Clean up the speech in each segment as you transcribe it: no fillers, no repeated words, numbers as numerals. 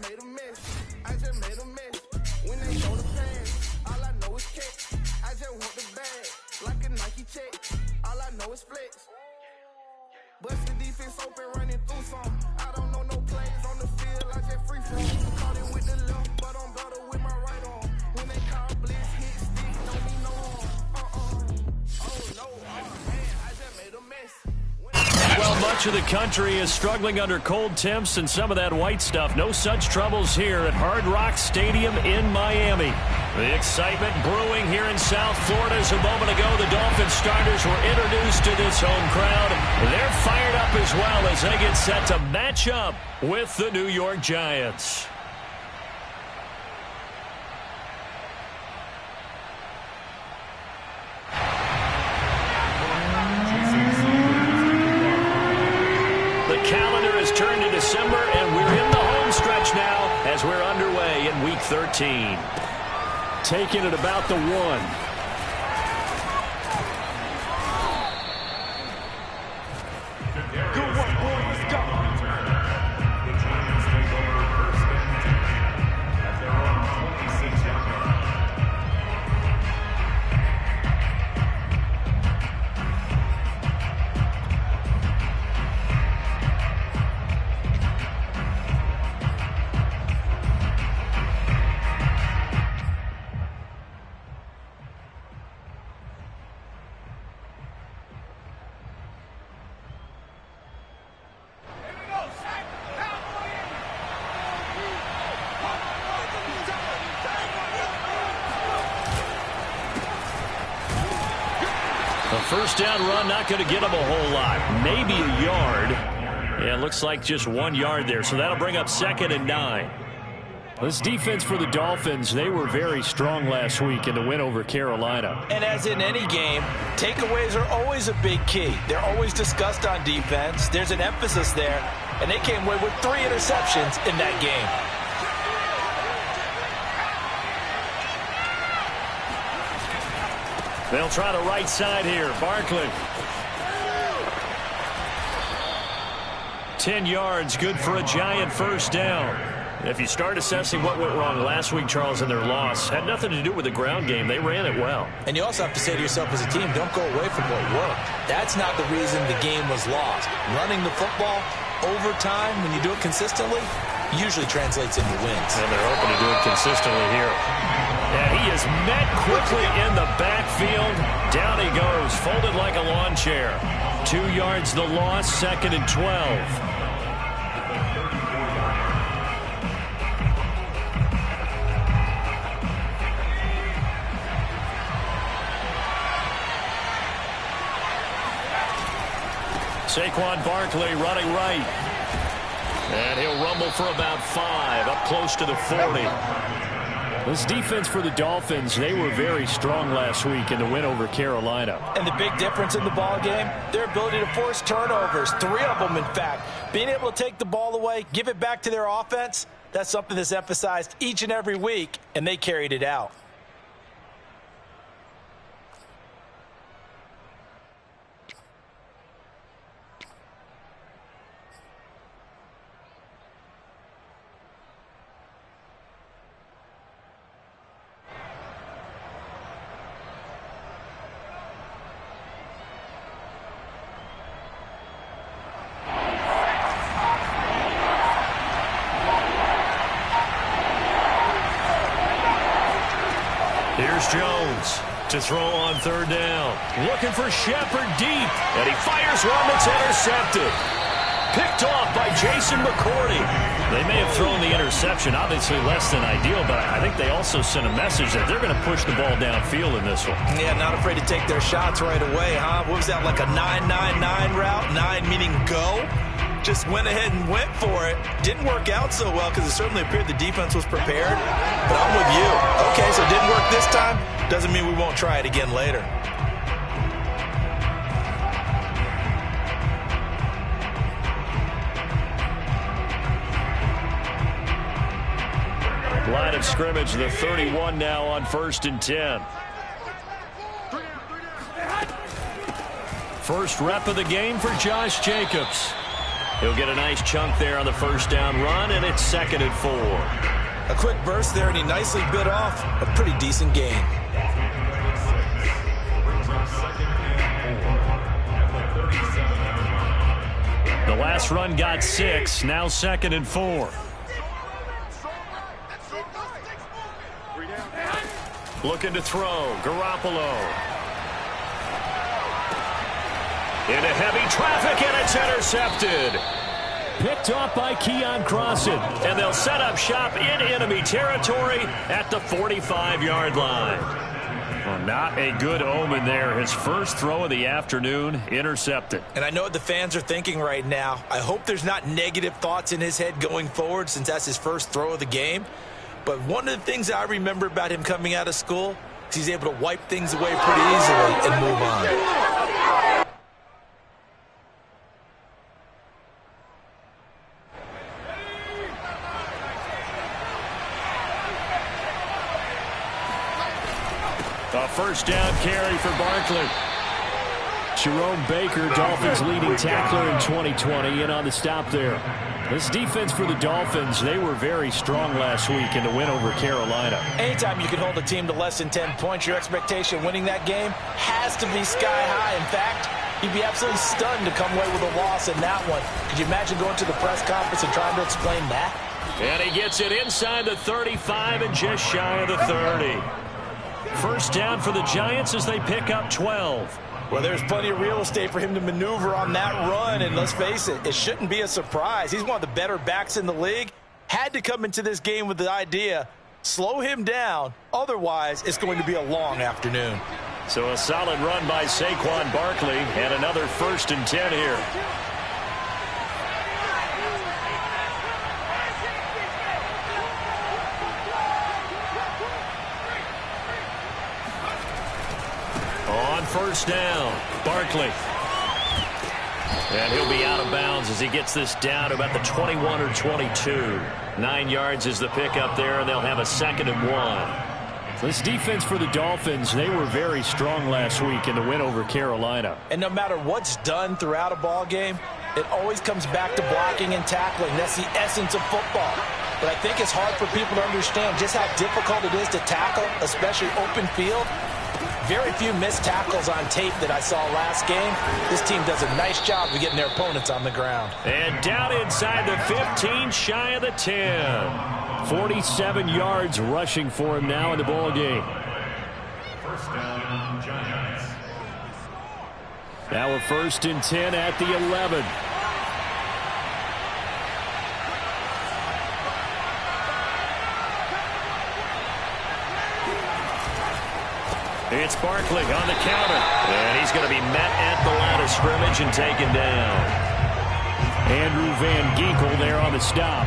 made a mess. I just made a mess. When they go to pass, all I know is catch. I just want the bag, like a Nike check. All I know is flex. Bust the defense open, running through some. I don't know no plays on the field, I just free from. Caught it with the left, but I'm better with my right arm. When they call blitz, hit stick, don't need no harm. Oh no, man, I just made a mess. Well, much of the country is struggling under cold temps and some of that white stuff. No such troubles here at Hard Rock Stadium in Miami. The excitement brewing here in South Florida. As a moment ago, the Dolphins starters were introduced to this home crowd. They're fired up as well as they get set to match up with the New York Giants. Calendar has turned to December, and we're in the home stretch now as we're underway in Week 13. Taking it about the 1. Good work, boy. Let's go. The Giants take over first and 10 at their own 26-yard line. First down run, not going to get him a whole lot. Maybe a yard. Yeah, it looks like just 1 yard there. So that'll bring up 2nd and 9. This defense for the Dolphins, they were very strong last week in the win over Carolina. And as in any game, takeaways are always a big key. They're always discussed on defense. There's an emphasis there. And they came away with 3 interceptions in that game. They'll try the right side here. Barkley. 10 yards, good for a Giant first down. If you start assessing what went wrong last week, Charles, in their loss, had nothing to do with the ground game. They ran it well. And you also have to say to yourself as a team, don't go away from what worked. That's not the reason the game was lost. Running the football over time, when you do it consistently, usually translates into wins. And they're hoping to do it consistently here. And he is met quickly in the backfield. Down he goes, folded like a lawn chair. 2 yards the loss, 2nd and 12. Saquon Barkley running right. And he'll rumble for about 5, up close to the 40. This defense for the Dolphins, they were very strong last week in the win over Carolina. And the big difference in the ball game, their ability to force turnovers, 3 of them in fact. Being able to take the ball away, give it back to their offense, that's something that's emphasized each and every week, and they carried it out. Here's Jones to throw on 3rd down. Looking for Shepard deep. And he fires one that's intercepted. Picked off by Jason McCourty. They may have thrown the interception, obviously less than ideal, but I think they also sent a message that they're going to push the ball downfield in this one. Yeah, not afraid to take their shots right away, huh? What was that, like a 9-9-9 route? 9 meaning go? Just went ahead and went for it. Didn't work out so well because it certainly appeared the defense was prepared. But I'm with you. Okay, so it didn't work this time. Doesn't mean we won't try it again later. Line of scrimmage, the 31 now on 1st and 10. First rep of the game for Josh Jacobs. He'll get a nice chunk there on the first down run, and it's 2nd and 4. A quick burst there, and he nicely bit off a pretty decent gain. The last run got 6, now 2nd and 4. Looking to throw, Garoppolo. Into heavy traffic, and it's intercepted. Picked off by Keon Crossan. And they'll set up shop in enemy territory at the 45-yard line. Well, not a good omen there. His first throw of the afternoon, intercepted. And I know what the fans are thinking right now. I hope there's not negative thoughts in his head going forward since that's his first throw of the game. But one of the things I remember about him coming out of school is he's able to wipe things away pretty easily and move on. A first down carry for Barkley. Jerome Baker, Dolphins leading tackler in 2020, in on the stop there. This defense for the Dolphins, they were very strong last week in the win over Carolina. Anytime you can hold a team to less than 10 points, your expectation winning that game has to be sky high. In fact, you'd be absolutely stunned to come away with a loss in that one. Could you imagine going to the press conference and trying to explain that? And he gets it inside the 35 and just shy of the 30. First down for the Giants as they pick up 12. Well, there's plenty of real estate for him to maneuver on that run, and let's face it, it shouldn't be a surprise. He's one of the better backs in the league. Had to come into this game with the idea, slow him down, otherwise it's going to be a long afternoon. So a solid run by Saquon Barkley, and another 1st and 10 here. On first down, Barkley. And he'll be out of bounds as he gets this down to about the 21 or 22. 9 yards is the pickup there, and they'll have a 2nd and 1. This defense for the Dolphins, they were very strong last week in the win over Carolina. And no matter what's done throughout a ball game, it always comes back to blocking and tackling. That's the essence of football. But I think it's hard for people to understand just how difficult it is to tackle, especially open field. Very few missed tackles on tape that I saw last game. This team does a nice job of getting their opponents on the ground. And down inside the 15, shy of the 10. 47 yards rushing for him now in the ball game. First down, Giants. Now a 1st and 10 at the 11. It's Barkley on the counter. And he's going to be met at the line of scrimmage and taken down. Andrew Van Ginkel there on the stop.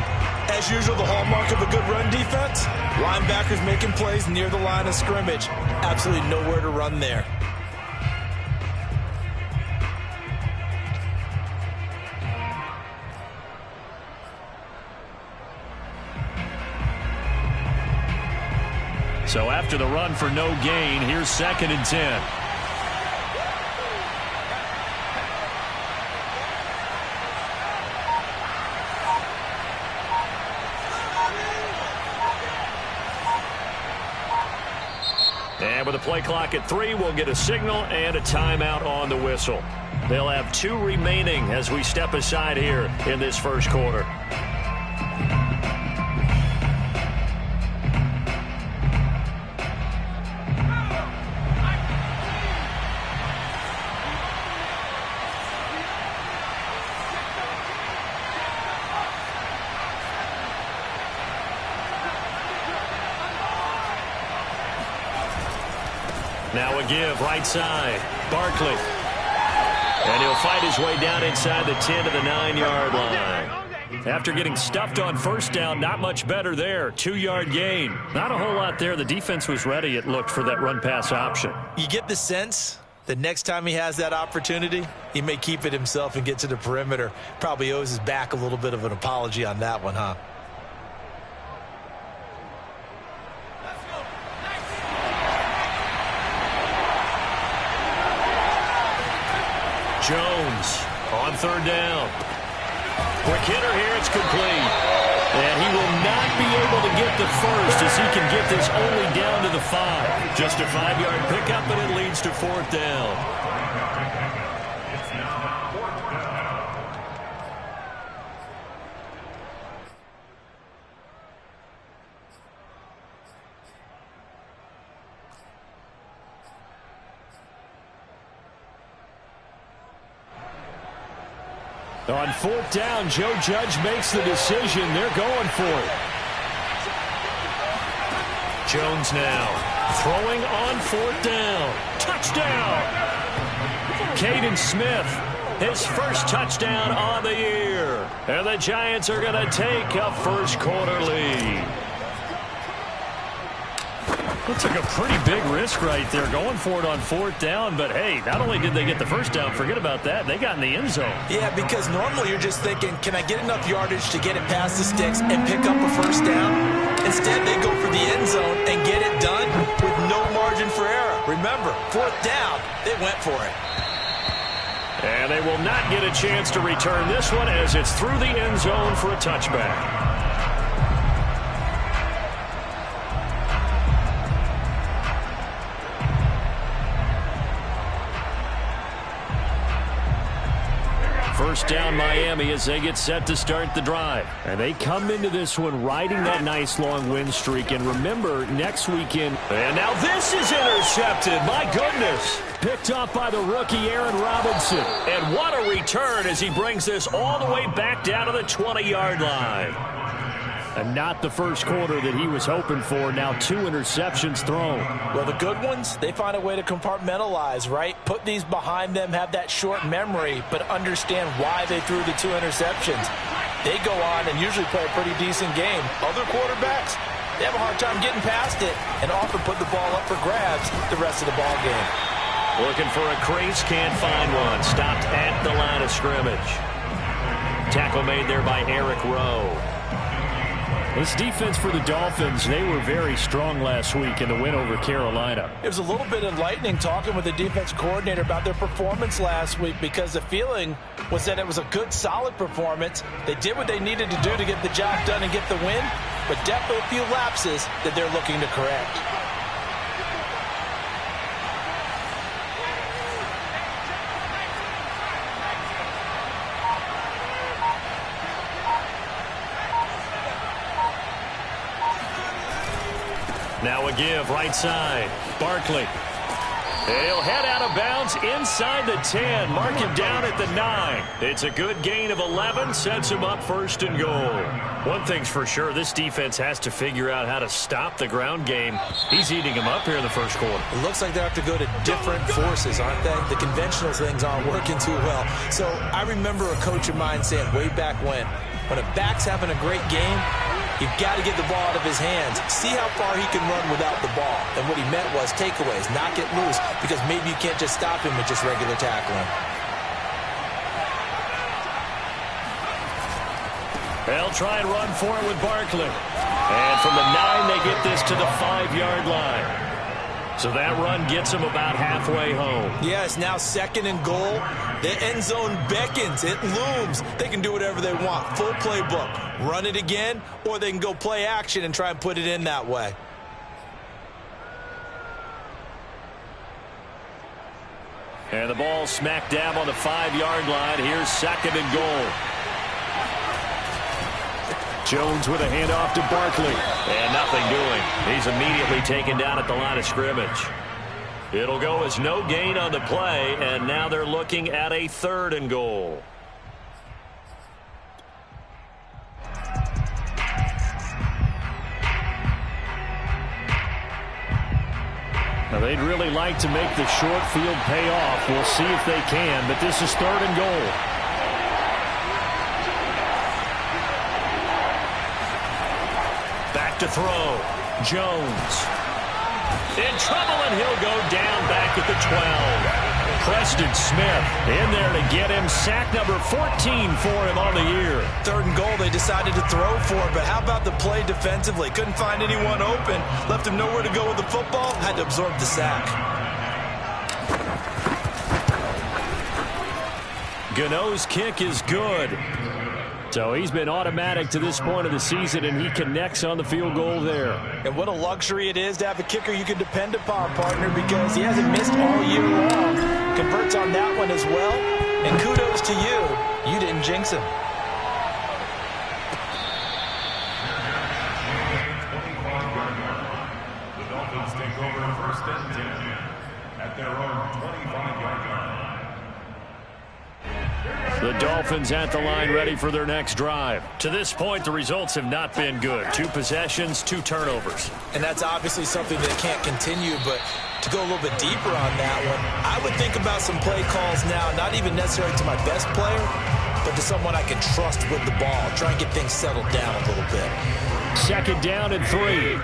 As usual, the hallmark of a good run defense, linebackers making plays near the line of scrimmage. Absolutely nowhere to run there. So after the run for no gain, here's 2nd and 10. And with the play clock at 3, we'll get a signal and a timeout on the whistle. They'll have 2 remaining as we step aside here in this first quarter. Now a give, right side, Barkley. And he'll fight his way down inside the 10 to the 9-yard line. After getting stuffed on first down, not much better there. 2-yard gain. Not a whole lot there. The defense was ready, it looked, for that run-pass option. You get the sense that next time he has that opportunity, he may keep it himself and get to the perimeter. Probably owes his back a little bit of an apology on that one, huh? Jones on 3rd down. Quick hitter here, it's complete. And he will not be able to get the first as he can get this only down to the 5. Just a 5-yard pickup, and it leads to 4th down. It's now 4th down. On 4th down, Joe Judge makes the decision. They're going for it. Jones now throwing on 4th down. Touchdown! Caden Smith, his first touchdown on the year. And the Giants are going to take a first-quarter lead. It took a pretty big risk right there going for it on 4th down. But, hey, not only did they get the first down, forget about that, they got in the end zone. Yeah, because normally you're just thinking, can I get enough yardage to get it past the sticks and pick up a first down? Instead, they go for the end zone and get it done with no margin for error. Remember, 4th down, they went for it. And they will not get a chance to return this one as it's through the end zone for a touchback. First down Miami as they get set to start the drive. And they come into this one riding that nice long win streak. And remember, next weekend. And now this is intercepted. My goodness. Picked off by the rookie Aaron Robinson. And what a return as he brings this all the way back down to the 20-yard line. And not the first quarter that he was hoping for. Now 2 interceptions thrown. Well, the good ones, they find a way to compartmentalize, right? Put these behind them, have that short memory, but understand why they threw the 2 interceptions. They go on and usually play a pretty decent game. Other quarterbacks, they have a hard time getting past it and often put the ball up for grabs the rest of the ball game. Looking for a crease, can't find one. Stopped at the line of scrimmage. Tackle made there by Eric Rowe. This defense for the Dolphins, they were very strong last week in the win over Carolina. It was a little bit enlightening talking with the defense coordinator about their performance last week because the feeling was that it was a good, solid performance. They did what they needed to do to get the job done and get the win, but definitely a few lapses that they're looking to correct. Now a give, right side. Barkley. And he'll head out of bounds inside the 10. Mark him down at the 9. It's a good gain of 11. Sets him up 1st and goal. One thing's for sure, this defense has to figure out how to stop the ground game. He's eating him up here in the first quarter. It looks like they have to go to different forces, aren't they? The conventional things aren't working too well. So I remember a coach of mine saying way back when a back's having a great game, you've got to get the ball out of his hands. See how far he can run without the ball. And what he meant was takeaways, not get loose, because maybe you can't just stop him with just regular tackling. They'll try and run for it with Barkley. And from the 9, they get this to the 5-yard line. So that run gets them about halfway home. Yeah, it's now 2nd and goal. The end zone beckons. It looms. They can do whatever they want. Full playbook. Run it again, or they can go play action and try and put it in that way. And the ball smack dab on the 5-yard line. Here's 2nd and goal. Jones with a handoff to Barkley. And nothing doing. He's immediately taken down at the line of scrimmage. It'll go as no gain on the play, and now they're looking at a 3rd and goal. Now, they'd really like to make the short field pay off. We'll see if they can, but this is 3rd and goal. Back to throw. Jones. In trouble, and he'll go down back at the 12. Preston Smith in there to get him. Sack number 14 for him on the year. 3rd and goal, they decided to throw for it, but how about the play defensively? Couldn't find anyone open. Left him nowhere to go with the football. Had to absorb the sack. Gano's kick is good. So he's been automatic to this point of the season, and he connects on the field goal there. And what a luxury it is to have a kicker you can depend upon, partner, because he hasn't missed all year long. Converts on that one as well. And kudos to you. You didn't jinx him. The Dolphins take over 1st and 10 at their own 25-yard line. The Dolphins at the line ready for their next drive. To this point, the results have not been good. 2 possessions, 2 turnovers. And that's obviously something that can't continue, but to go a little bit deeper on that one, I would think about some play calls now, not even necessarily to my best player, but to someone I can trust with the ball. Try and get things settled down a little bit. 2nd down and 3.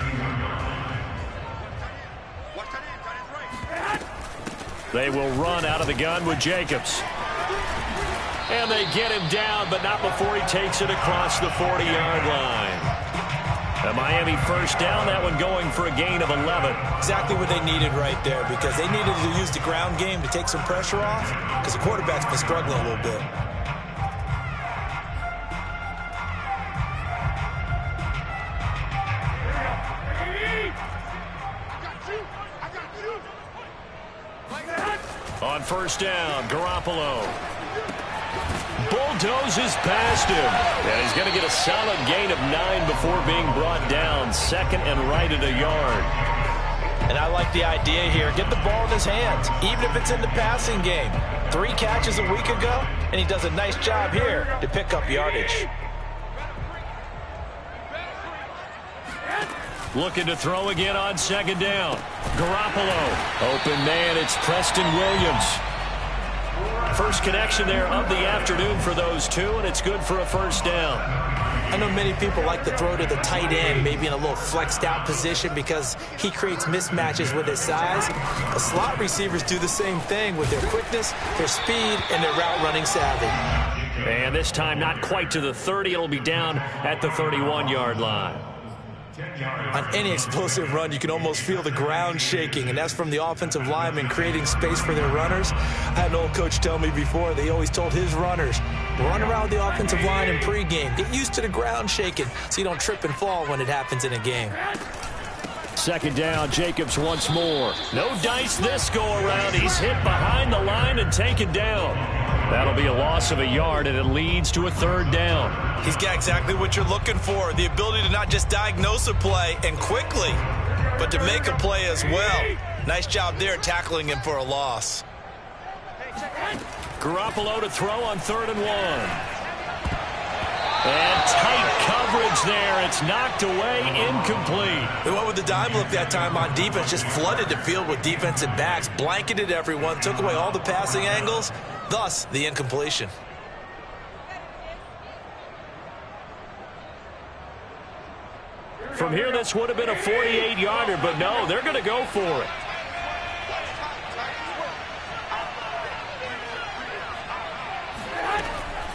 They will run out of the gun with Jacobs. And they get him down, but not before he takes it across the 40-yard line. A Miami 1st down, that one going for a gain of 11. Exactly what they needed right there, because they needed to use the ground game to take some pressure off, because the quarterback's been struggling a little bit. On 1st down, Garoppolo bulldozes past him. And he's going to get a solid gain of 9 before being brought down. 2nd and right at a yard. And I like the idea here. Get the ball in his hands, even if it's in the passing game. 3 catches a week ago, and he does a nice job here to pick up yardage. Looking to throw again on 2nd down. Garoppolo. Open man, it's Preston Williams. First connection there of the afternoon for those 2, and it's good for a 1st down. I know many people like to throw to the tight end, maybe in a little flexed out position because he creates mismatches with his size. The slot receivers do the same thing with their quickness, their speed, and their route running savvy. And this time not quite to the 30. It'll be down at the 31-yard line. On any explosive run, you can almost feel the ground shaking, and that's from the offensive linemen creating space for their runners. I had an old coach tell me before, they always told his runners, run around the offensive line in pregame. Get used to the ground shaking so you don't trip and fall when it happens in a game. 2nd down, Jacobs once more. No dice this go-around. He's hit behind the line and taken down. That'll be a loss of a yard, and it leads to a 3rd down. He's got exactly what you're looking for, the ability to not just diagnose a play and quickly, but to make a play as well. Nice job there tackling him for a loss. Garoppolo to throw on 3rd and 1. And tight coverage there. It's knocked away, incomplete. They went with the dime look that time on defense, just flooded the field with defensive backs, blanketed everyone, took away all the passing angles, thus the incompletion. From here, this would have been a 48-yarder, but no, they're going to go for it.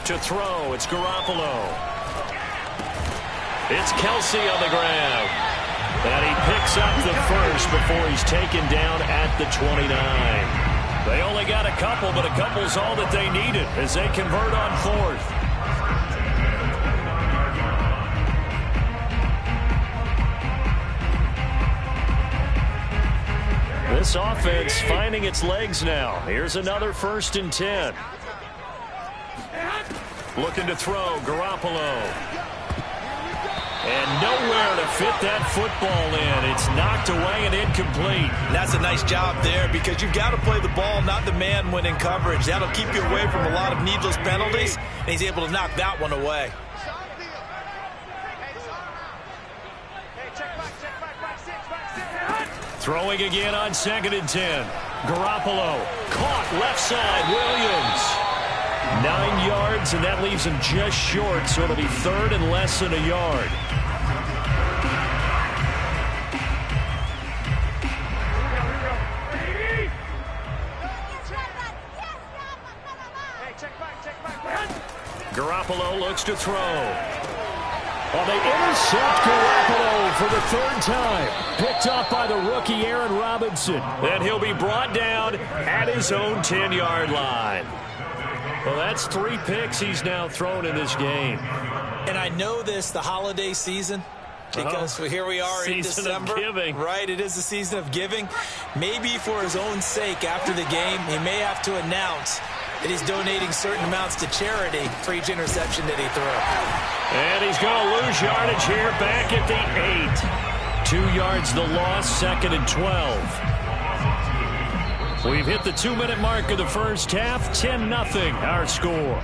To throw, it's Garoppolo. It's Kelsey on the ground. And he picks up the 1st before he's taken down at the 29. They only got a couple, but a couple's all that they needed as they convert on 4th. This offense finding its legs now. Here's another 1st and 10. Looking to throw, Garoppolo. And nowhere to fit that football in. It's knocked away and incomplete. And that's a nice job there because you've got to play the ball, not the man when in coverage. That'll keep you away from a lot of needless penalties, and he's able to knock that one away. Throwing again on 2nd and 10. Garoppolo caught left side, Williams. 9 yards, and that leaves him just short, so it'll be 3rd and less than a yard. Garoppolo looks to throw. Well, they intercept Garoppolo for the 3rd time. Picked up by the rookie Aaron Robinson. And he'll be brought down at his own 10-yard line. Well, that's 3 picks he's now thrown in this game. And I know this, the holiday season, because here we are in December. Season of giving. Right, it is the season of giving. Maybe for his own sake after the game, he may have to announce that he's donating certain amounts to charity for each interception that he threw. And he's going to lose yardage here back at the 8. 2 yards the loss, 2nd and 12. We've hit the 2-minute mark of the first half, 10-0 our score.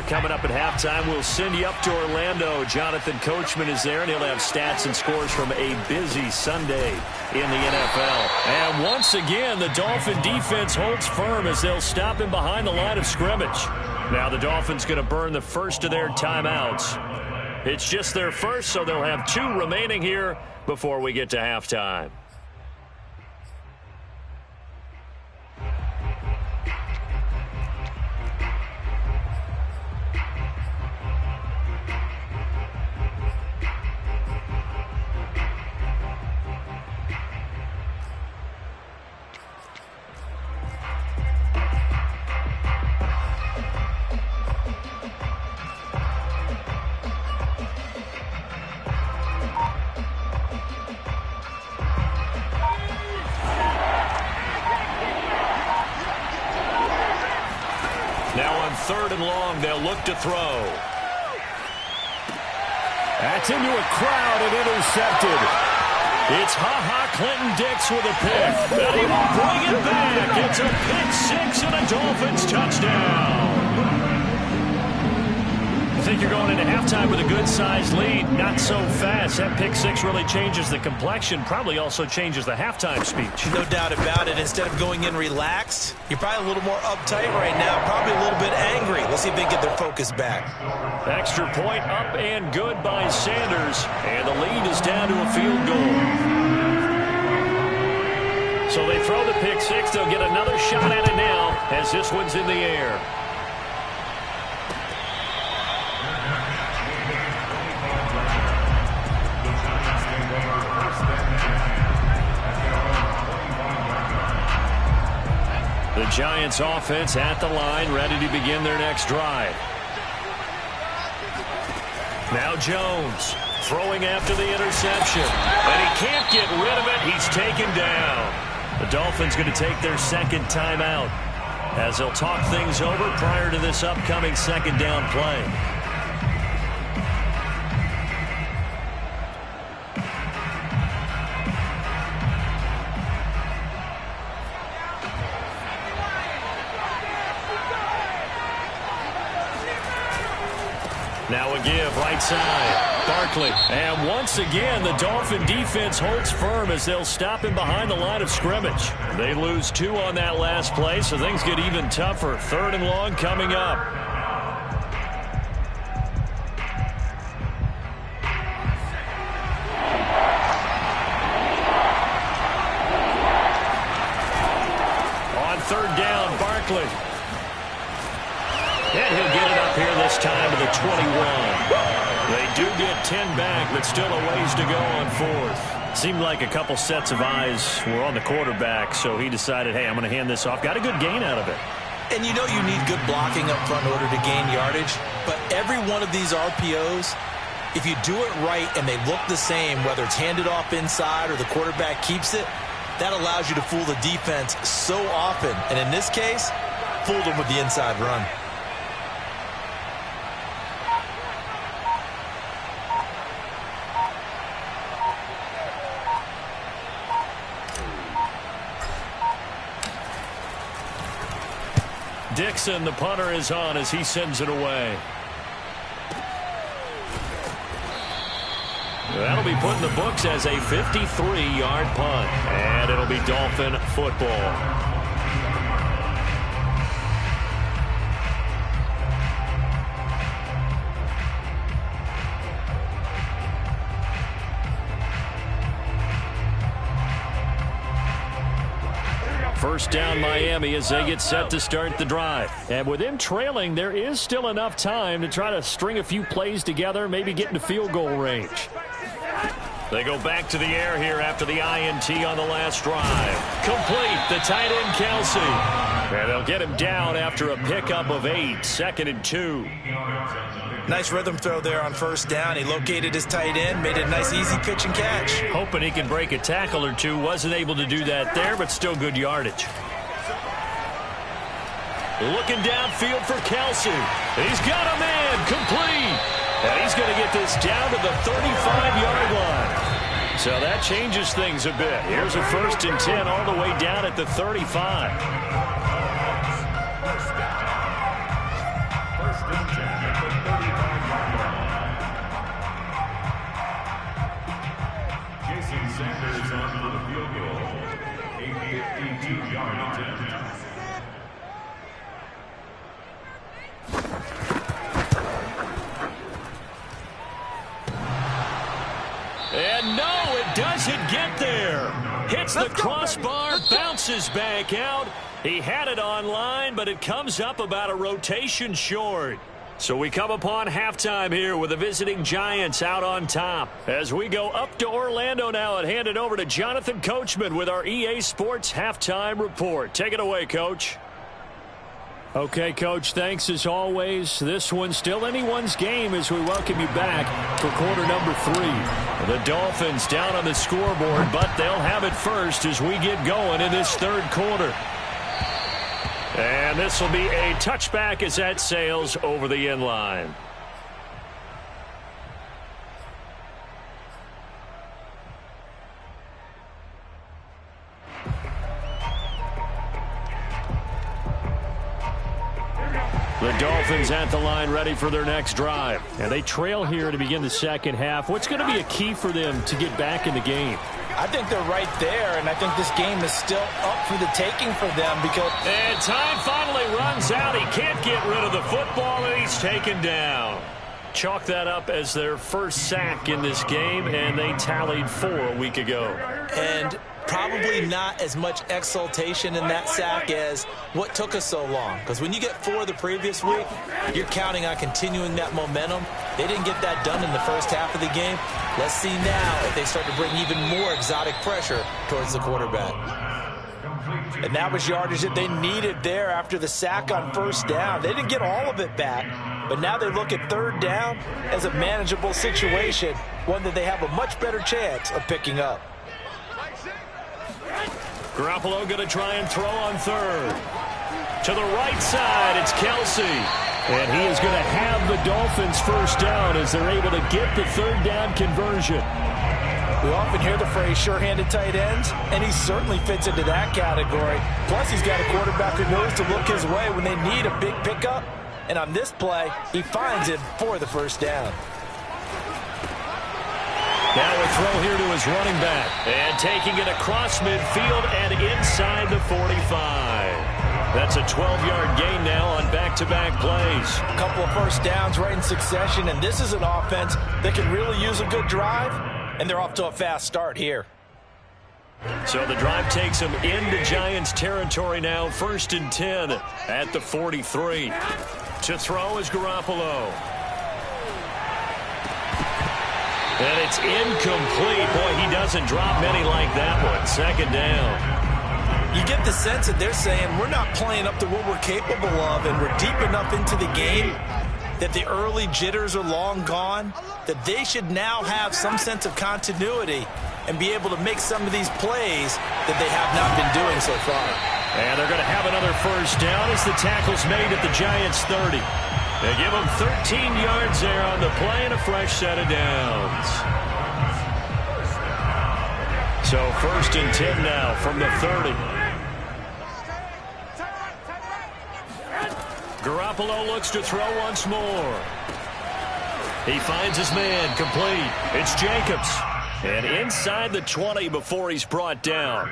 Coming up at halftime, we'll send you up to Orlando. Jonathan Coachman is there, and he'll have stats and scores from a busy Sunday in the NFL. And once again, the Dolphin defense holds firm as they'll stop him behind the line of scrimmage. Now the Dolphins going to burn the first of their timeouts. It's just their first, so they'll have 2 remaining here before we get to halftime. Third and long, they'll look to throw. That's into a crowd and intercepted. It's Clinton-Dix with a pick. But he will bring it back. It's a pick 6 and a Dolphins touchdown. I think you're going into halftime with a good-sized lead. Not so fast. That pick 6 really changes the complexion. Probably also changes the halftime speech. No doubt about it. Instead of going in relaxed, you're probably a little more uptight right now. Probably a little bit angry. Let's see if they get their focus back. Extra point up and good by Sanders. And the lead is down to a field goal. So they throw the pick 6. They'll get another shot at it now as this one's in the air. The Giants offense at the line, ready to begin their next drive. Now Jones throwing after the interception. And he can't get rid of it. He's taken down. The Dolphins going to take their second timeout as they'll talk things over prior to this upcoming second down play. Now a give right side. Barkley. And once again, the Dolphin defense holds firm as they'll stop him behind the line of scrimmage. They lose 2 on that last play, so things get even tougher. 3rd and long coming up. On 3rd down, Barkley. And he'll get it up here this time to the 21. They do get 10 back, but still a ways to go on 4th. Seemed like a couple sets of eyes were on the quarterback, so he decided, hey, I'm going to hand this off. Got a good gain out of it. And you know you need good blocking up front in order to gain yardage, but every one of these RPOs, if you do it right and they look the same, whether it's handed off inside or the quarterback keeps it, that allows you to fool the defense so often. And in this case, fooled them with the inside run. Dixon, the punter, is on as he sends it away. That'll be put in the books as a 53-yard punt. And it'll be Dolphin football. First down Miami as they get set to start the drive. And with them trailing, there is still enough time to try to string a few plays together, maybe get into field goal range. They go back to the air here after the INT on the last drive. Complete, the tight end Kelsey. And they'll get him down after a pickup of 8, 2nd and 2. Nice rhythm throw there on first down. He located his tight end, made a nice easy pitch and catch. Hoping he can break a tackle or two. Wasn't able to do that there, but still good yardage. Looking downfield for Kelsey. He's got a man, complete. And he's going to get this down to the 35-yard line. So that changes things a bit. Here's a 1st and 10 all the way down at the 35. First and 10 at the 35-yard line. Jason Sanders on for the field goal. A 52-yard attempt. And no, it doesn't get there. Hits the crossbar, bounces back out. He had it online, but it comes up about a rotation short. So we come upon halftime here with the visiting Giants out on top. As we go up to Orlando now and hand it over to Jonathan Coachman with our EA Sports Halftime Report. Take it away, Coach. Okay, Coach, thanks as always. This one's still anyone's game as we welcome you back for quarter number 3. The Dolphins down on the scoreboard, but they'll have it first as we get going in this third quarter. And this will be a touchback as that sails over the end line. The Dolphins at the line ready for their next drive. And they trail here to begin the second half. What's going to be a key for them to get back in the game? I think they're right there, and I think this game is still up for the taking for them because... And time finally runs out. He can't get rid of the football, and he's taken down. Chalk that up as their first sack in this game, and they tallied 4 a week ago. And probably not as much exultation in that sack as what took us so long. Because when you get 4 the previous week, you're counting on continuing that momentum. They didn't get that done in the first half of the game. Let's see now if they start to bring even more exotic pressure towards the quarterback. And that was yardage that they needed there after the sack on first down. They didn't get all of it back, but now they look at third down as a manageable situation, one that they have a much better chance of picking up. Garoppolo going to try and throw on third. To the right side, it's Kelsey. And he is going to have the Dolphins first down as they're able to get the third down conversion. We often hear the phrase sure-handed tight ends, and he certainly fits into that category. Plus, he's got a quarterback who knows to look his way when they need a big pickup. And on this play, he finds it for the first down. Now a throw here to his running back. And taking it across midfield and inside the 45. That's a 12-yard gain now on back-to-back plays. A couple of first downs right in succession, and this is an offense that can really use a good drive, and they're off to a fast start here. So the drive takes them into Giants territory now, 1st and 10 at the 43. To throw is Garoppolo. And it's incomplete. Boy, he doesn't drop many like that one. 2nd down. You get the sense that they're saying we're not playing up to what we're capable of, and we're deep enough into the game that the early jitters are long gone, that they should now have some sense of continuity and be able to make some of these plays that they have not been doing so far. And they're going to have another first down as the tackle's made at the Giants' 30. They give them 13 yards there on the play and a fresh set of downs. So 1st and 10 now from the 30. Garoppolo looks to throw once more. He finds his man, complete. It's Jacobs. And inside the 20 before he's brought down.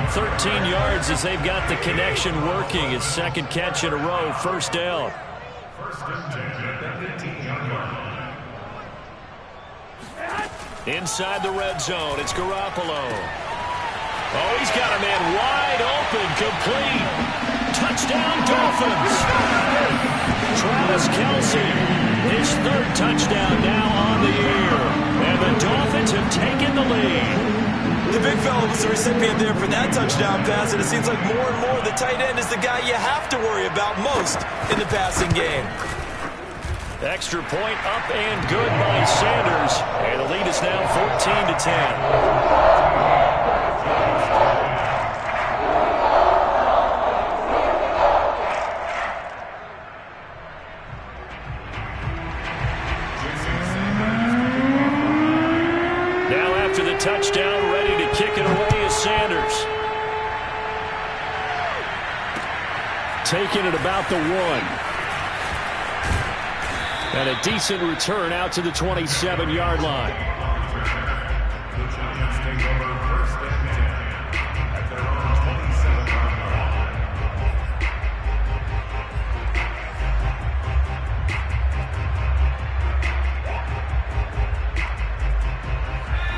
13 yards as they've got the connection working. His 2nd catch in a row, 1st down. 1st and 10 at the 15-yard line. Inside the red zone, it's Garoppolo. Oh, he's got a man wide open, complete. Touchdown, Dolphins. Travis Kelce, his third touchdown now on the year. And the Dolphins have taken the lead. The big fella was the recipient there for that touchdown pass, and it seems like more and more the tight end is the guy you have to worry about most in the passing game. Extra point up and good by Sanders. And the lead is now 14-10. Touchdown, ready to kick it away is Sanders. Taking it about the 1. And a decent return out to the 27-yard line. The Giants take over first and 10 at their own 27-yard line.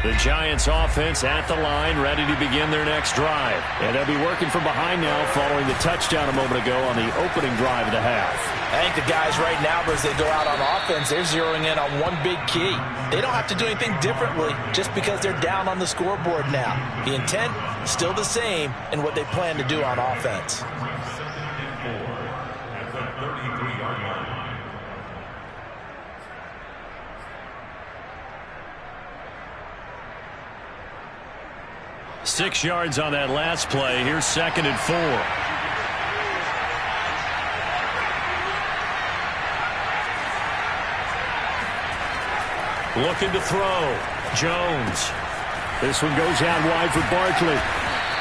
The Giants offense at the line, ready to begin their next drive. And they'll be working from behind now following the touchdown a moment ago on the opening drive of the half. I think the guys right now, as they go out on offense, they're zeroing in on one big key. They don't have to do anything differently just because they're down on the scoreboard now. The intent, still the same in what they plan to do on offense. Second and 4 at the 33-yard line. 6 yards on that last play. Here's 2nd and 4. Looking to throw. Jones. This one goes out wide for Barkley.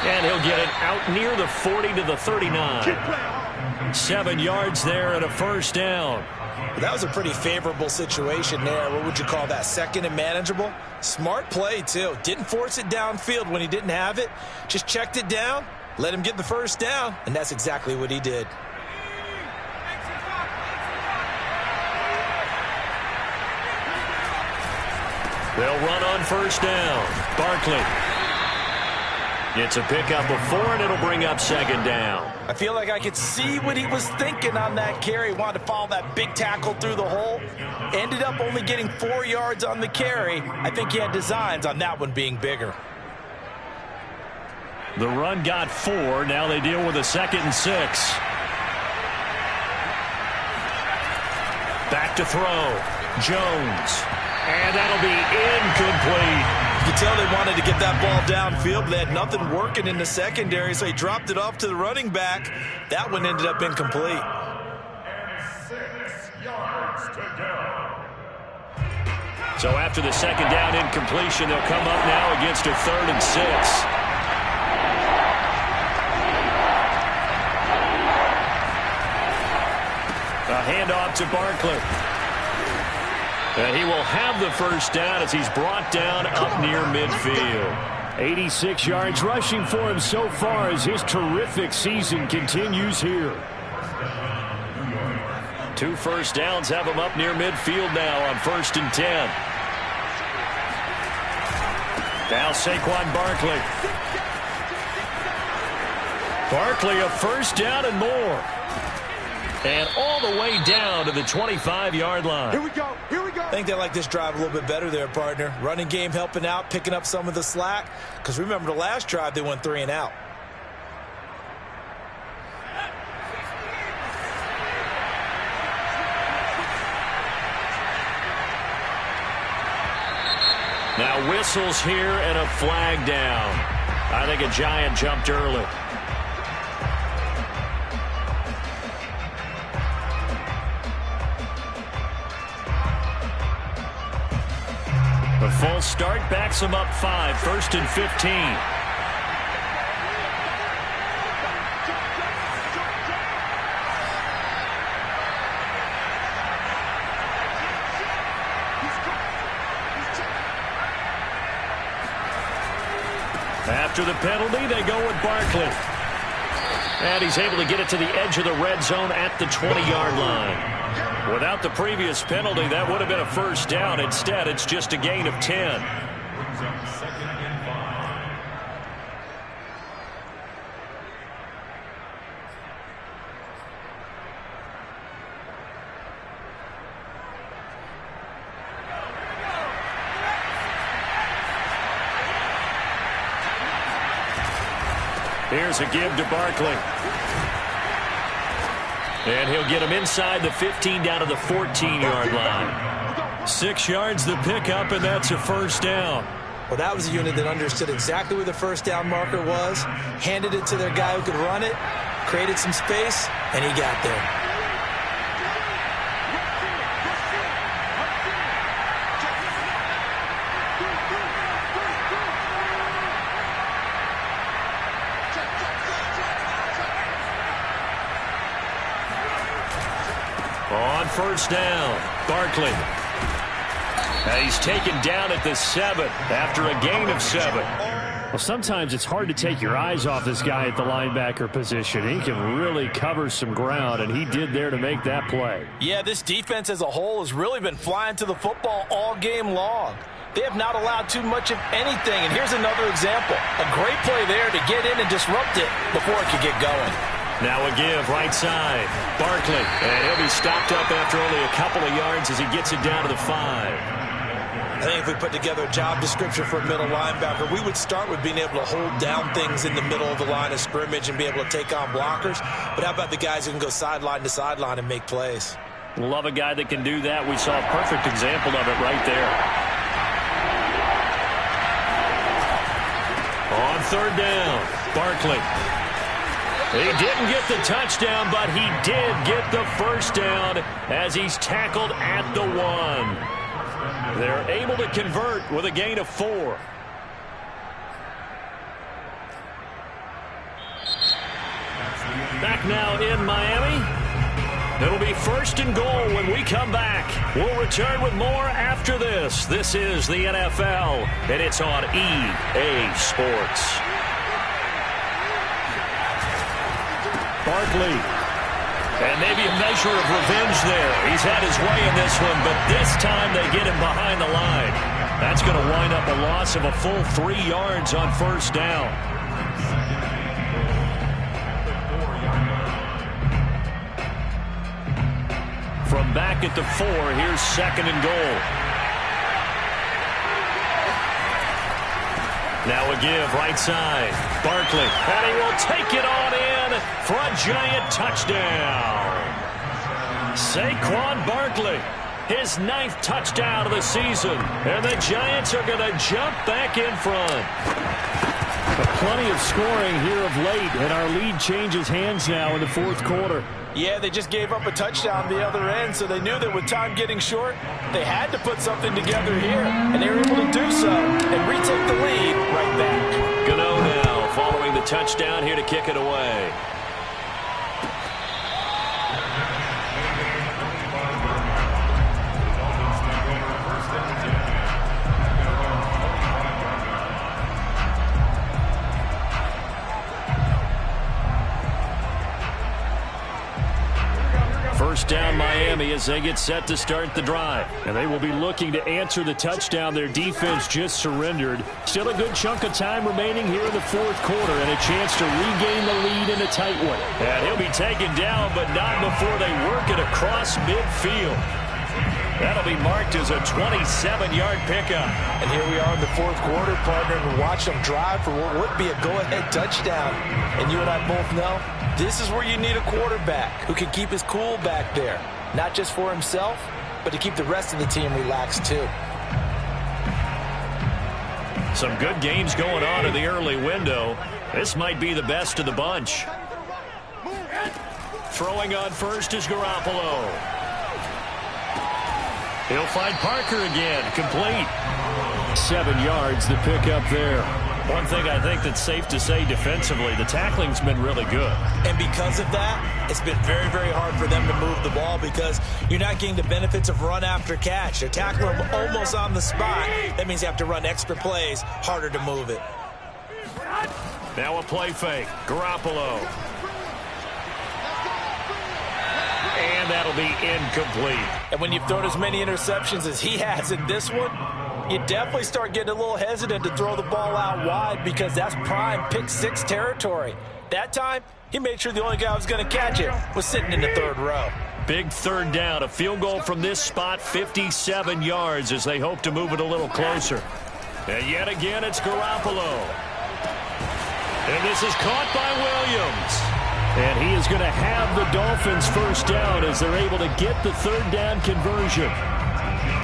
And he'll get it out near the 40 to the 39. 7 yards there and a first down. That was a pretty favorable situation there. What would you call that? Second and manageable? Smart play, too. Didn't force it downfield when he didn't have it. Just checked it down, let him get the first down, and that's exactly what he did. They'll run on first down. Barkley. It's a pickup of 4, and it'll bring up 2nd down. I feel like I could see what he was thinking on that carry. Wanted to follow that big tackle through the hole. Ended up only getting 4 yards on the carry. I think he had designs on that one being bigger. The run got 4. Now they deal with a 2nd and 6. Back to throw. Jones. And that'll be incomplete. You could tell they wanted to get that ball downfield, but they had nothing working in the secondary, so he dropped it off to the running back. That one ended up incomplete. And 6 yards to go. So after the 2nd down incompletion, they'll come up now against a 3rd and 6. A handoff to Barkley. And he will have the first down as he's brought down up near midfield. 86 yards rushing for him so far as his terrific season continues here. 2 first downs have him up near midfield now on 1st and 10. Now Saquon Barkley. Barkley a first down and more. And all the way down to the 25-yard line. Here we go. Here we go. I think they like this drive a little bit better there, partner. Running game helping out, picking up some of the slack. Because remember the last drive, they went 3 and out. Now whistles here and a flag down. I think a Giant jumped early. The full start backs them up 5, 1st and 15. After the penalty, they go with Barkley. And he's able to get it to the edge of the red zone at the 20-yard line. Without the previous penalty, that would have been a first down. Instead, it's just a gain of 10. Brings up 2nd and 5. Here's a give to Barkley. And he'll get him inside the 15 down to the 14-yard line. 6 yards the pickup, and that's a first down. Well, that was a unit that understood exactly where the first down marker was, handed it to their guy who could run it, created some space, and he got there. On first down, Barkley. He's taken down at the 7 after a gain of 7. Well, sometimes it's hard to take your eyes off this guy at the linebacker position. He can really cover some ground, and he did there to make that play. Yeah, this defense as a whole has really been flying to the football all game long. They have not allowed too much of anything, and here's another example. A great play there to get in and disrupt it before it could get going. Now a give right side. Barkley, and he'll be stopped up after only a couple of yards as he gets it down to the 5. I think if we put together a job description for a middle linebacker, we would start with being able to hold down things in the middle of the line of scrimmage and be able to take on blockers. But how about the guys who can go sideline to sideline and make plays? Love a guy that can do that. We saw a perfect example of it right there. On third down, Barkley. He didn't get the touchdown, but he did get the first down as he's tackled at the 1. They're able to convert with a gain of 4. Back now in Miami. It'll be first and goal when we come back. We'll return with more after this. This is the NFL, and it's on EA Sports. Barkley. And maybe a measure of revenge there. He's had his way in this one, but this time they get him behind the line. That's going to wind up a loss of a full 3 yards on first down. From back at the 4, here's second and goal. Now a give right side. Barkley, and he will take it on in for a giant touchdown. Saquon Barkley, his 9th touchdown of the season, and the Giants are going to jump back in front. Plenty of scoring here of late, and our lead changes hands now in the 4th quarter. Yeah, they just gave up a touchdown the other end, so they knew that with time getting short, they had to put something together here, and they were able to do so and retake the lead right back. Gano now following the touchdown here to kick it away. First down Miami as they get set to start the drive. And they will be looking to answer the touchdown their defense just surrendered. Still a good chunk of time remaining here in the 4th quarter and a chance to regain the lead in a tight one. And he'll be taken down, but not before they work it across midfield. That'll be marked as a 27-yard pickup. And here we are in the 4th quarter, partner, and watch them drive for what would be a go-ahead touchdown. And you and I both know this is where you need a quarterback who can keep his cool back there. Not just for himself, but to keep the rest of the team relaxed too. Some good games going on in the early window. This might be the best of the bunch. Throwing on first is Garoppolo. He'll find Parker again, complete. 7 yards, the pickup there. One thing I think that's safe to say defensively, the tackling's been really good. And because of that, it's been very, very hard for them to move the ball because you're not getting the benefits of run after catch. They're tackling them almost on the spot. That means you have to run extra plays, harder to move it. Now a play fake. Garoppolo. And that'll be incomplete. And when you've thrown as many interceptions as he has in this one, you definitely start getting a little hesitant to throw the ball out wide because that's prime pick 6 territory. That time, he made sure the only guy who was going to catch it was sitting in the 3rd row. Big third down. A field goal from this spot, 57 yards as they hope to move it a little closer. And yet again, it's Garoppolo. And this is caught by Williams. And he is going to have the Dolphins first down as they're able to get the third down conversion.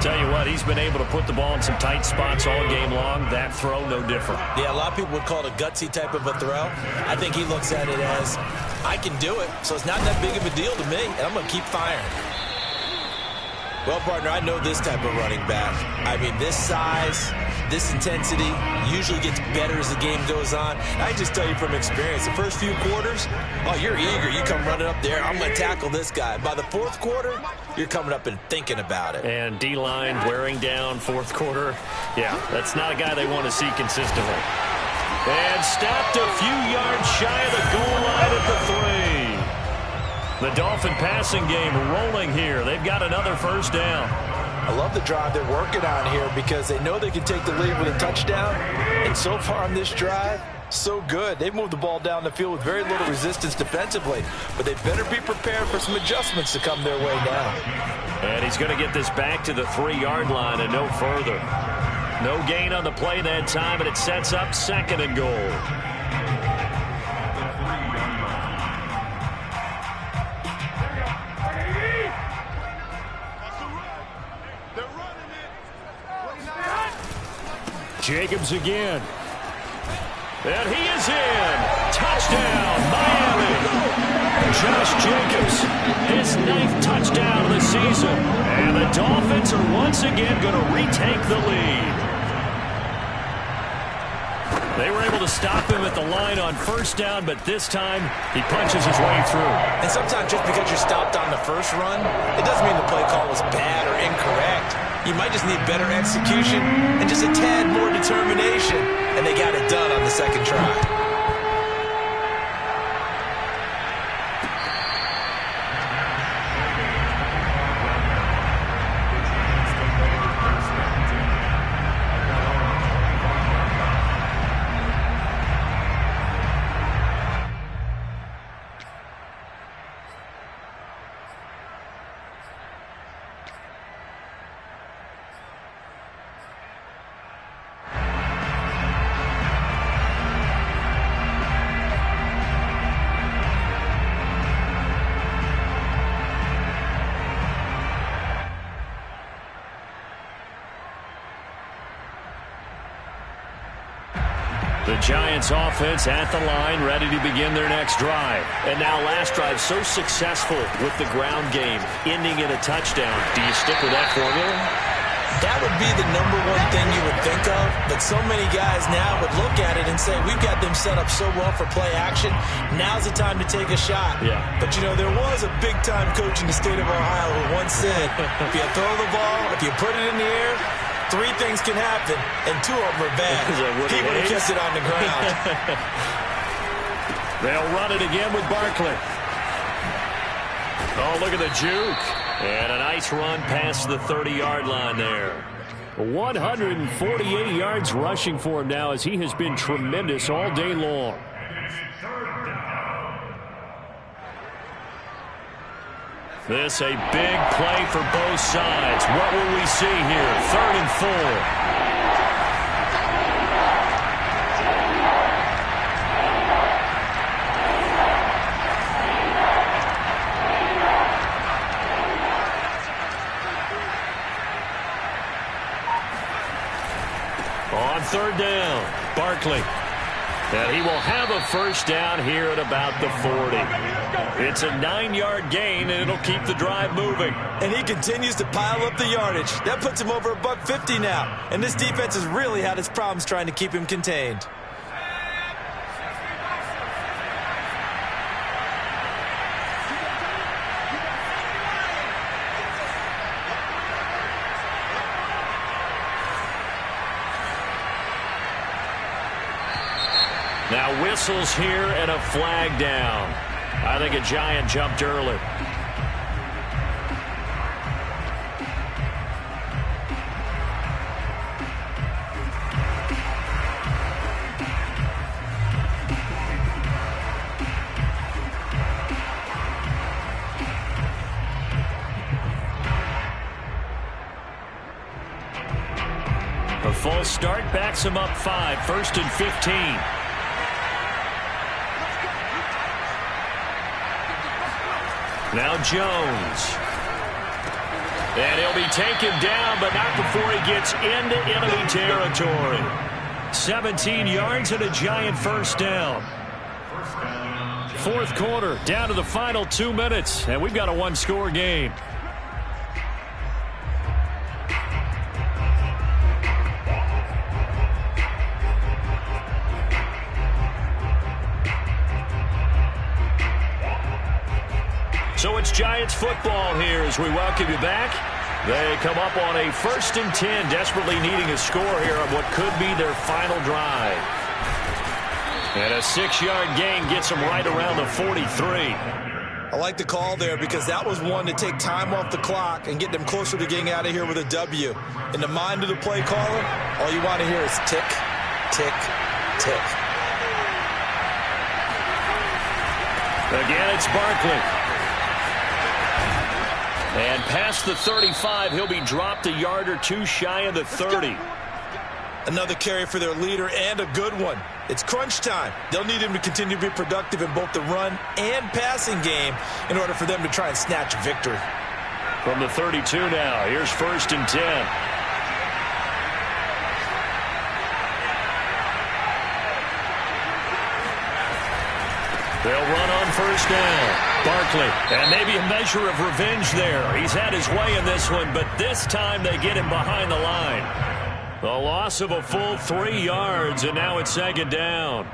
Tell you what, he's been able to put the ball in some tight spots all game long. That throw, no different. Yeah, a lot of people would call it a gutsy type of a throw. I think he looks at it as, I can do it, so it's not that big of a deal to me, and I'm going to keep firing. Well, partner, I know this type of running back. I mean, this size, this intensity usually gets better as the game goes on. I just tell you from experience, the first few quarters, oh, you're eager. You come running up there, I'm going to tackle this guy. By the fourth quarter, you're coming up and thinking about it. And D-line wearing down fourth quarter. Yeah, that's not a guy they want to see consistently. And stopped a few yards shy of the goal line at the 3. The Dolphin passing game rolling here. They've got another first down. I love the drive they're working on here because they know they can take the lead with a touchdown. And so far on this drive, so good. They've moved the ball down the field with very little resistance defensively. But they better be prepared for some adjustments to come their way now. And he's going to get this back to the 3-yard line and no further. No gain on the play that time, and it sets up 2nd and goal. Jacobs again. And he is in. Touchdown, Miami. Josh Jacobs, his 9th touchdown of the season. And the Dolphins are once again going to retake the lead. They were able to stop him at the line on first down, but this time he punches his way through. And sometimes just because you're stopped on the first run, it doesn't mean the play call was bad or incorrect. You might just need better execution and just a tad more determination. And they got it done on the 2nd try. The Giants offense at the line, ready to begin their next drive. And now last drive so successful with the ground game, ending in a touchdown. Do you stick with that formula? That would be the #1 thing you would think of, but so many guys now would look at it and say, we've got them set up so well for play action, now's the time to take a shot. Yeah. But, you know, there was a big-time coach in the state of Ohio who once said, if you throw the ball, if you put it in the air, 3 things can happen, and 2 of them are bad. He would have kept it on the ground. They'll run it again with Barkley. Oh, look at the juke. And a nice run past the 30-yard line there. 148 yards rushing for him now as he has been tremendous all day long. This a big play for both sides. What will we see here? 3rd and 4. On 3rd down, Barkley. And he will have a first down here at about the 40. It's a 9-yard gain, and it'll keep the drive moving. And he continues to pile up the yardage. That puts him over $150 now. And this defense has really had its problems trying to keep him contained. Now whistles here and a flag down. I think a Giant jumped early. A false start backs him up 5, 1st and 15. Now Jones. And he'll be taken down, but not before he gets into enemy territory. 17 yards and a giant first down. Fourth quarter, down to the final 2 minutes, and we've got a one-score game. So it's Giants football here as we welcome you back. They come up on a 1st and 10, desperately needing a score here on what could be their final drive. And a 6-yard gain gets them right around the 43. I like the call there because that was one to take time off the clock and get them closer to getting out of here with a W. In the mind of the play caller, all you want to hear is tick, tick, tick. Again, it's Barkley. And past the 35, he'll be dropped a yard or two shy of the 30. Another carry for their leader and a good one. It's crunch time. They'll need him to continue to be productive in both the run and passing game in order for them to try and snatch a victory. From the 32 now, here's 1st and 10. They'll run on 1st down. Barkley, and maybe a measure of revenge there. He's had his way in this one, but this time they get him behind the line. The loss of a full 3 yards, and now it's 2nd down.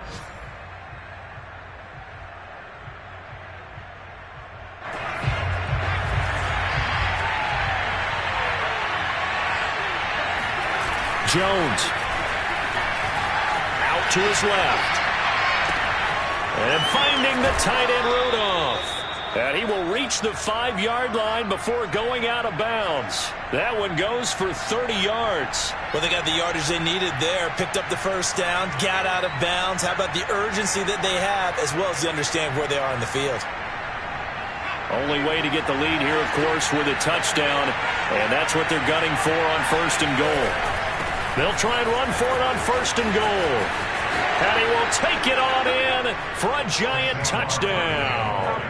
Jones. Out to his left. And finding the tight end Rudolph. And he will reach the 5-yard line before going out of bounds. That one goes for 30 yards. Well, they got the yardage they needed there. Picked up the 1st down, got out of bounds. How about the urgency that they have as well as they understand where they are in the field? Only way to get the lead here, of course, with a touchdown. And that's what they're gunning for on 1st and goal. They'll try and run for it on 1st and goal. And he will take it on in for a giant touchdown.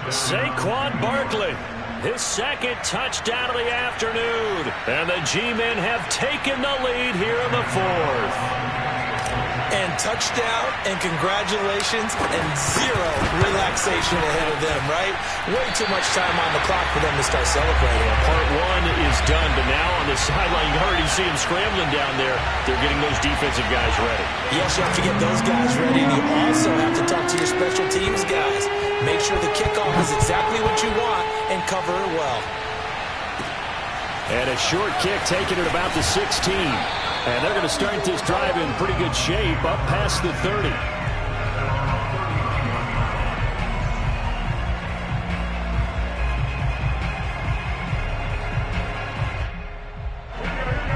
Saquon Barkley, his 2nd touchdown of the afternoon. And the G-men have taken the lead here in the 4th. And touchdown and congratulations and zero relaxation ahead of them, right? Way too much time on the clock for them to start celebrating. Part 1 is done, but now on the sideline, you already see them scrambling down there. They're getting those defensive guys ready. Yes, you have to get those guys ready, and you also have to talk to your special teams guys. Make sure the kickoff is exactly what you want and cover it well. And a short kick taken at about the 16. And they're going to start this drive in pretty good shape up past the 30.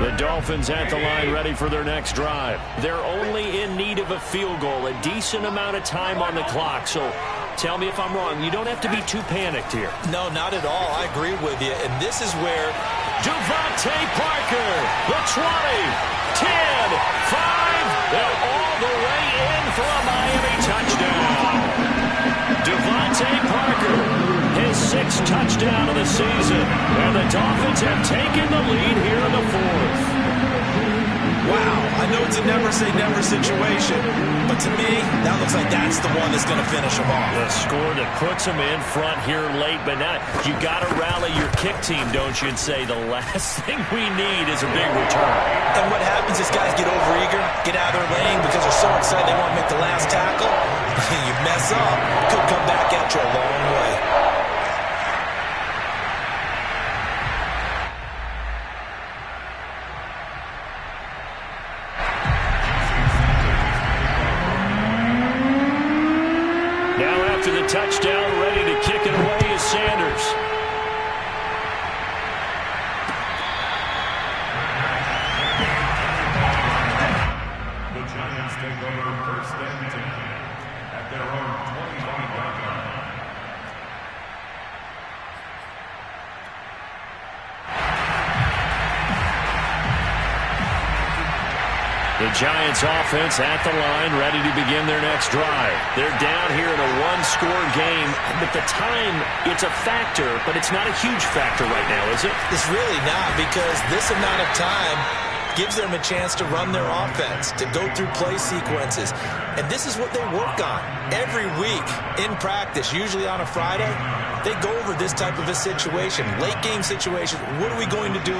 The Dolphins at the line ready for their next drive. They're only in need of a field goal, a decent amount of time on the clock. So tell me if I'm wrong. You don't have to be too panicked here. No, not at all. I agree with you. And this is where Devontae Parker, the 20. 10, 5, they're all the way in for a Miami touchdown. Devontae Parker, his 6th touchdown of the season. And the Dolphins have taken the lead here in the 4th. Wow, I know it's a never-say-never situation, but to me, that looks like that's the one that's going to finish them off. The score that puts them in front here late, but now you got to rally your kick team, don't you, and say the last thing we need is a big return. And what happens is guys get overeager, get out of their lane because they're so excited they want to make the last tackle. You mess up, could come back at you a long way. Touchdown, ready to kick it away is Sanders. The Giants take over 1st and 10 at their own 25-yard line. The Giants offense at the line, ready to begin their next drive. They're down here in a one-score game. But the time, it's a factor, but it's not a huge factor right now, is it? It's really not, because this amount of time gives them a chance to run their offense, to go through play sequences. And this is what they work on every week in practice, usually on a Friday. They go over this type of a situation, late game situation. What are we going to do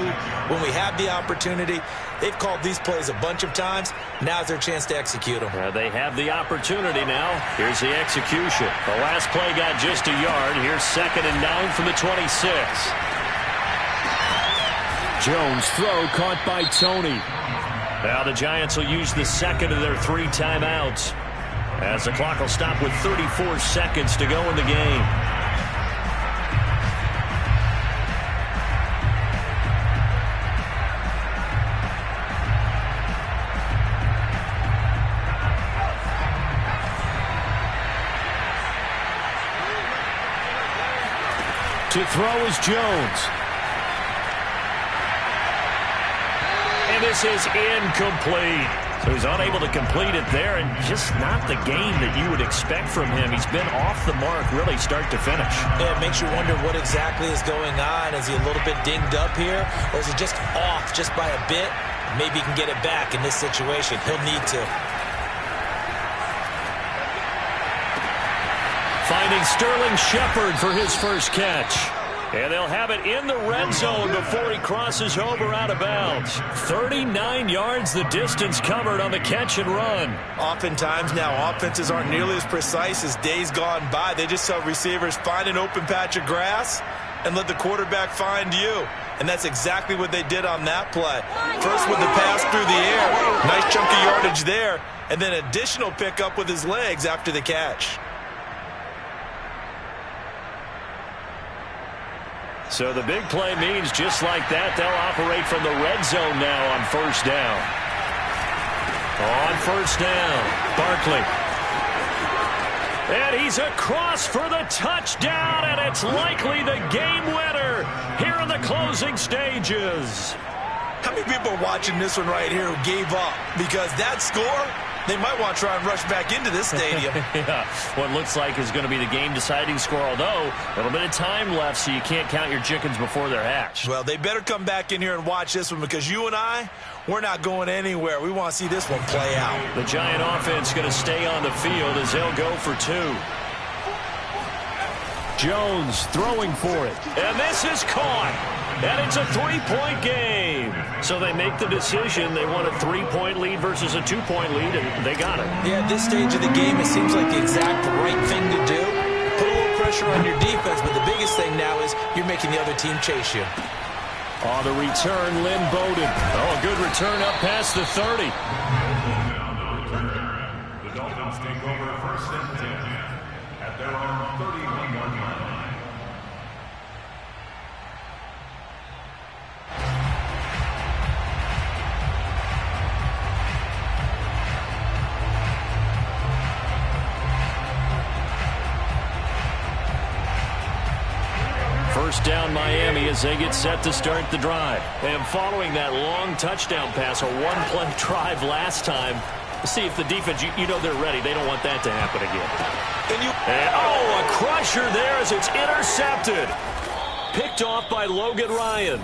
when we have the opportunity? They've called these plays a bunch of times. Now's their chance to execute them. They have the opportunity now. Here's the execution. The last play got just a yard. Here's 2nd and 9 from the 26. Jones throw caught by Tony. Now the Giants will use the second of their 3 timeouts, as the clock will stop with 34 seconds to go in the game. To throw is Jones. And this is incomplete. So he's unable to complete it there, and just not the game that you would expect from him. He's been off the mark really start to finish. Yeah, it makes you wonder what exactly is going on. Is he a little bit dinged up here, or is he just off just by a bit? Maybe he can get it back in this situation. He'll need to. Finding Sterling Shepard for his first catch. And they'll have it in the red zone before he crosses over out of bounds. 39 yards the distance covered on the catch and run. Oftentimes now offenses aren't nearly as precise as days gone by. They just saw receivers find an open patch of grass and let the quarterback find you. And that's exactly what they did on that play. First with the pass through the air. Nice chunk of yardage there. And then additional pickup with his legs after the catch. So the big play means just like that, they'll operate from the red zone now on first down. On first down, Barkley. And he's across for the touchdown, and it's likely the game winner here in the closing stages. How many people are watching this one right here who gave up? Because that score, they might want to try and rush back into this stadium. Yeah, what looks like is going to be the game-deciding score, although a little bit of time left, so you can't count your chickens before they're hatched. Well, they better come back in here and watch this one, because you and I, we're not going anywhere. We want to see this one play out. The Giant offense going to stay on the field as they'll go for 2. Jones throwing for it. And this is caught. And it's a 3-point game. So they make the decision. They want a 3-point lead versus a 2-point lead, and they got it. Yeah, at this stage of the game, it seems like the exact right thing to do. Put a little pressure on your defense, but the biggest thing now is you're making the other team chase you. On the return, Lynn Bowden. Oh, a good return up past the 30. The Dolphins take over 1st and 10 at their own 31-yard line. First down Miami as they get set to start the drive. And following that long touchdown pass, a one-play drive last time, see if the defense, you know they're ready. They don't want that to happen again. And a crusher there as it's intercepted. Picked off by Logan Ryan.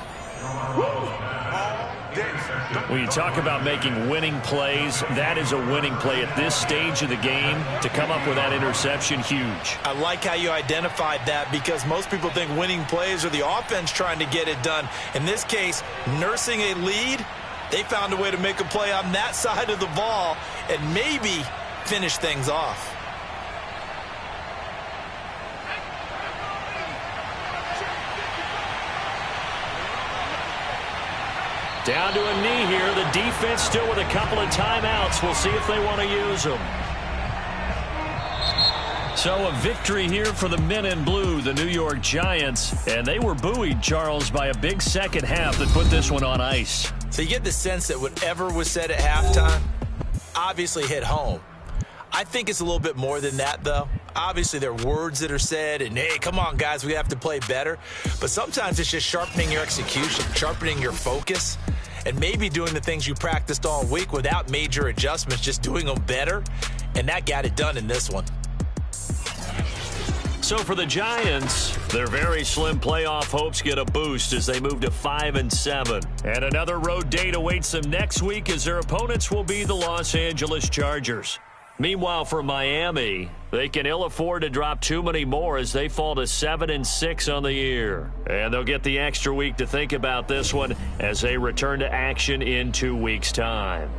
When you talk about making winning plays, that is a winning play at this stage of the game. To come up with that interception, huge. I like how you identified that, because most people think winning plays are the offense trying to get it done. In this case, nursing a lead, they found a way to make a play on that side of the ball and maybe finish things off. Down to a knee here. The defense still with a couple of timeouts. We'll see if they want to use them. So a victory here for the men in blue, the New York Giants. And they were buoyed, Charles, by a big second half that put this one on ice. So you get the sense that whatever was said at halftime obviously hit home. I think it's a little bit more than that, though. Obviously, there are words that are said, and, hey, come on, guys, we have to play better. But sometimes it's just sharpening your execution, sharpening your focus. and maybe doing the things you practiced all week without major adjustments, just doing them better, and that got it done in this one. So for the Giants, their very slim playoff hopes get a boost as they move to 5-7. And another road date awaits them next week as their opponents will be the Los Angeles Chargers. Meanwhile, for Miami, they can ill afford to drop too many more as they fall to 7-6 on the year. And they'll get the extra week to think about this one as they return to action in 2 weeks' time.